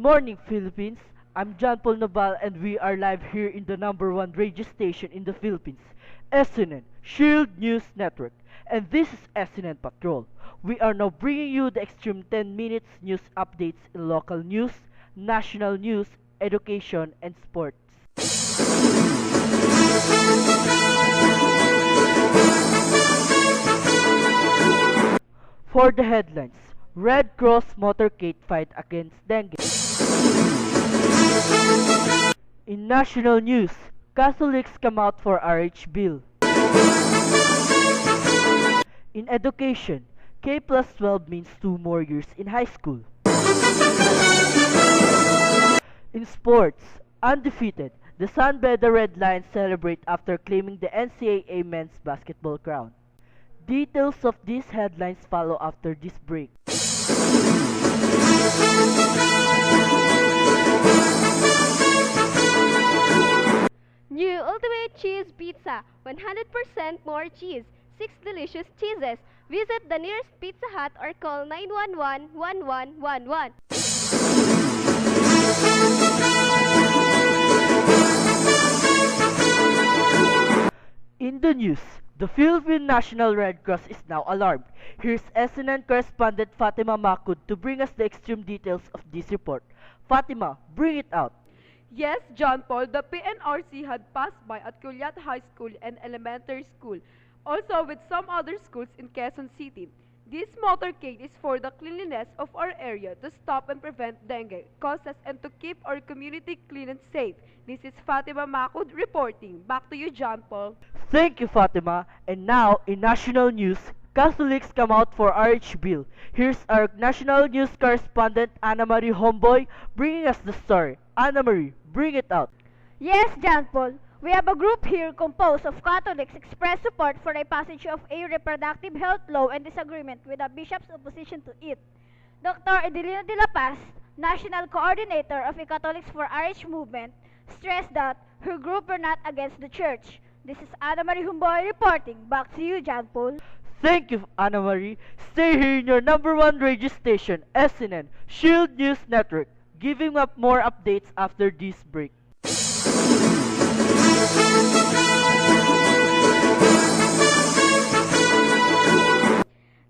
morning, Philippines. I'm John Paul Nobal, and we are live here in the number one radio station in the Philippines, SNN, Shield News Network. And this is SNN Patrol. We are now bringing you the extreme 10 minutes news updates in local news, national news, education, and sports. For the headlines, Red Cross motorcade fight against dengue. In national news, Catholics come out for RH bill. In education, K plus 12 means 2 more years in high school. In sports, undefeated, the San Beda Red Lions celebrate after claiming the NCAA men's basketball crown. Details of these headlines follow after this break. New Ultimate Cheese Pizza, 100% more cheese, 6 delicious cheeses. Visit the nearest Pizza Hut or call 911-1111. In the news, the Philippine National Red Cross is now alarmed. Here's SNN correspondent Fatima Makud to bring us the extreme details of this report. Fatima, bring it out. Yes, John Paul, the PNRC had passed by at Culiat High School and Elementary School, also with some other schools in Quezon City. This motorcade is for the cleanliness of our area to stop and prevent dengue causes and to keep our community clean and safe. This is Fatima Makud reporting. Back to you, John Paul. Thank you, Fatima. And now, in national news, Catholics come out for RH bill. Here's our national news correspondent Anna Marie Homboy bringing us the story. Anna Marie, bring it out. Yes, John Paul. We have a group here composed of Catholics express support for a passage of a reproductive health law and disagreement with the bishop's opposition to it. Dr. Edelina de la Paz, National Coordinator of the Catholics for RH Movement, stressed that her group were not against the church. This is Anna Marie Humboy reporting. Back to you, John Paul. Thank you, Anna Marie. Stay here in your number one radio station, SNN, Shield News Network, giving up more updates after this break.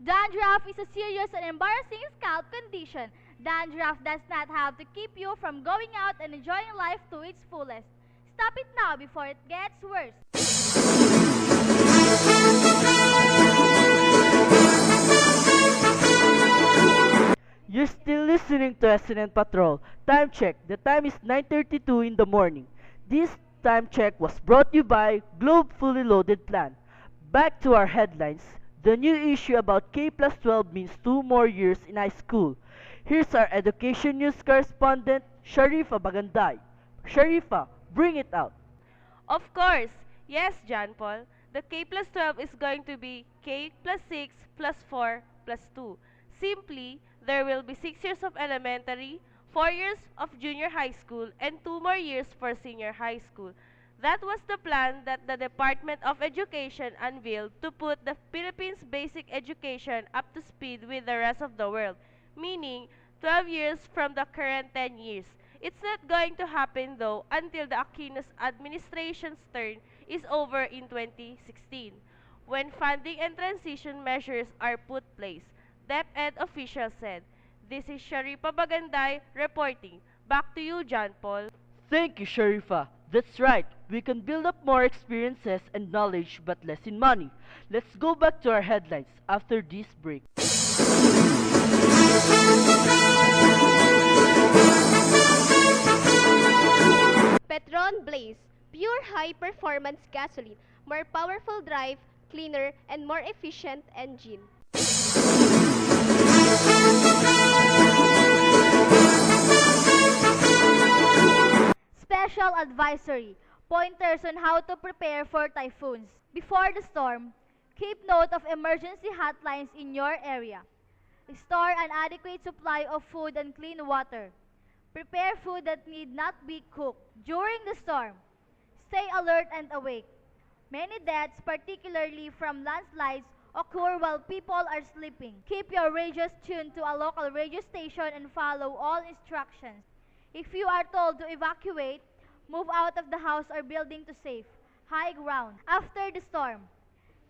Dandruff is a serious and embarrassing scalp condition. Dandruff does not have to keep you from going out and enjoying life to its fullest. Stop it now before it gets worse. You're still listening to SNN Patrol. Time check. The time is 9:32 in the morning. This time check was brought to you by Globe Fully Loaded Plan. Back to our headlines. The new issue about K plus 12 means 2 more years in high school. Here's our education news correspondent, Sharifa Baganday. Sharifa, bring it out. Of course. Yes, John Paul. The K plus 12 is going to be K plus 6 plus 4 plus 2. Simply, there will be 6 years of elementary, 4 years of junior high school, and 2 more years for senior high school. That was the plan that the Department of Education unveiled to put the Philippines' basic education up to speed with the rest of the world, meaning 12 years from the current 10 years. It's not going to happen though until the Aquinos administration's term is over in 2016, when funding and transition measures are put place, DepEd official said. This is Sharifa Baganday reporting. Back to you, John Paul. Thank you, Sharifa. That's right. We can build up more experiences and knowledge but less in money. Let's go back to our headlines after this break. Petron Blaze, pure high-performance gasoline, more powerful drive, cleaner, and more efficient engine. Special advisory. Pointers on how to prepare for typhoons. Before the storm, keep note of emergency hotlines in your area. Store an adequate supply of food and clean water. Prepare food that need not be cooked. During the storm, stay alert and awake. Many deaths, particularly from landslides, occur while people are sleeping. Keep your radios tuned to a local radio station and follow all instructions. If you are told to evacuate, move out of the house or building to safe, high ground. After the storm,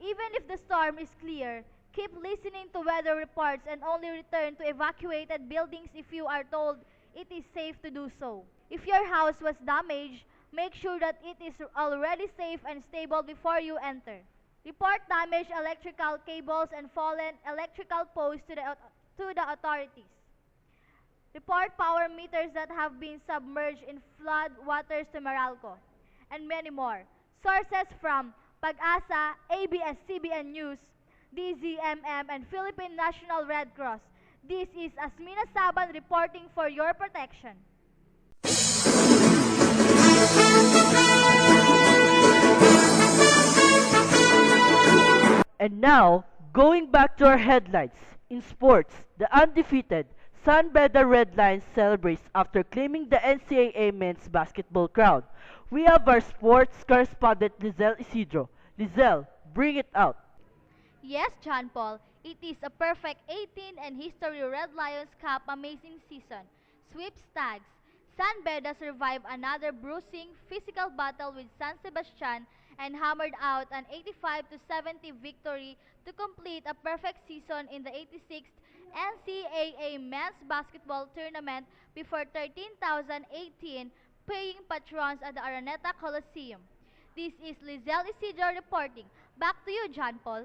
even if the storm is clear, keep listening to weather reports and only return to evacuated buildings if you are told it is safe to do so. If your house was damaged, make sure that it is already safe and stable before you enter. Report damaged electrical cables and fallen electrical posts to the authorities. Report power meters that have been submerged in flood waters to Meralco, and many more. Sources from Pag-asa, ABS-CBN News, DZMM, and Philippine National Red Cross. This is Asmina Saban reporting for your protection. And now, going back to our headlines. In sports, the undefeated San Beda Red Lions celebrates after claiming the NCAA men's basketball crown. We have our sports correspondent Lizelle Isidro. Lizelle, bring it out. Yes, John Paul, it is a perfect 18 and history Red Lions Cup amazing season. Sweeps tags. San Beda survived another bruising physical battle with San Sebastian and hammered out an 85-70 victory to complete a perfect season in the 86th NCAA men's basketball tournament before 13,018 paying patrons at the Araneta Coliseum. This is Lizelle Isidro reporting. Back to you, John Paul.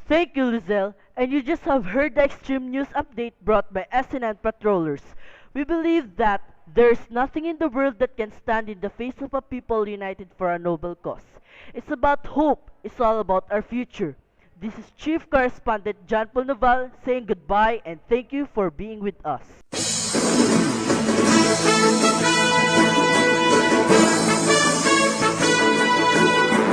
Thank you, Lizelle. And you just have heard the extreme news update brought by SNN Patrollers. We believe that there is nothing in the world that can stand in the face of a people united for a noble cause. It's about hope. It's all about our future. This is Chief Correspondent John Paul Naval saying goodbye and thank you for being with us.